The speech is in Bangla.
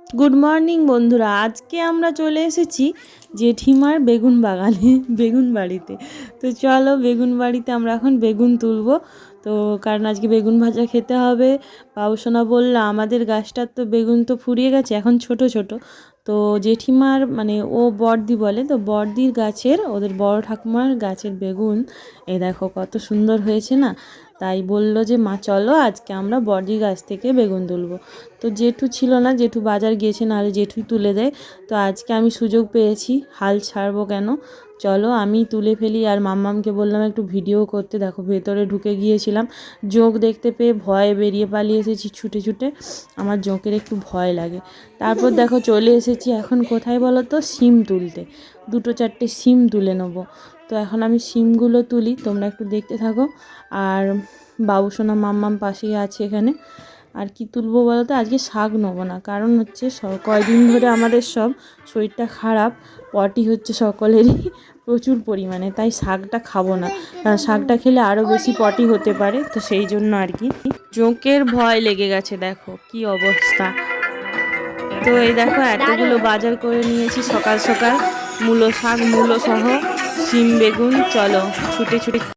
গুড মর্নিং বন্ধুরা, আজকে আমরা চলে এসেছি জেঠিমার বেগুন বাগানে, বেগুন বাড়িতে। তো চলো বেগুন বাড়িতে আমরা এখন বেগুন তুলবো। তো কারণ আজকে বেগুন ভাজা খেতে হবে। বাবুসোনা বলল আমাদের গাছটার তো বেগুন তো ফুরিয়ে গেছে, এখন ছোট ছোট। তো জেঠিমার মানে ও বড়দি বলে, তো বড়দির গাছের, ওদের বড় ঠাকুমার গাছের বেগুন এই দেখো কত সুন্দর হয়েছে না। তাই বললো যে মা চলো আজকে আমরা বড়দির গাছ থেকে বেগুন তুলবো। তো জেঠু ছিল না, জেঠু বাজার গিয়েছে, নাহলে জেঠুই তুলে দেয়। তো আজকে আমি সুযোগ পেয়েছি, হাল ছাড়বো কেন, চলো আমি তুলে ফেলি। আর মাম্মামকে বললাম একটু ভিডিও করতে, দেখো ভেতরে ঢুকে গিয়েছিলাম, জোঁক দেখতে পেয়ে ভয়ে বেরিয়ে পালিয়ে এসেছি ছুটে ছুটে। আমার জোঁকের একটু ভয় লাগে। তারপর দেখো চলে এসেছি এখন কোথায় বলো তো, সিম তুলতে। দুটো চারটে সিম তুলে নেবো। তো এখন আমি সিমগুলো তুলি, তোমরা একটু দেখতে থাকো। আর বাবুসোনা মাম্মাম পাশেই আছে এখানে। আর কি তুলবো বলো তো, আজকে শাক নেবো না, কারণ হচ্ছে কয়দিন ধরে আমাদের সব শরীরটা খারাপ, পটি হচ্ছে সকলেরই প্রচুর পরিমাণে, তাই শাকটা খাবো না। শাকটা খেলে আরও বেশি পটি হতে পারে, তো সেই জন্য আর কি। জোঁকের ভয় লেগে গেছে, দেখো কি অবস্থা। তো এই দেখো এতগুলো বাজার করে নিয়েছি সকাল সকাল, মূলো শাক, মূলো সহ সিম বেগুন, চলো ছুটে ছুটে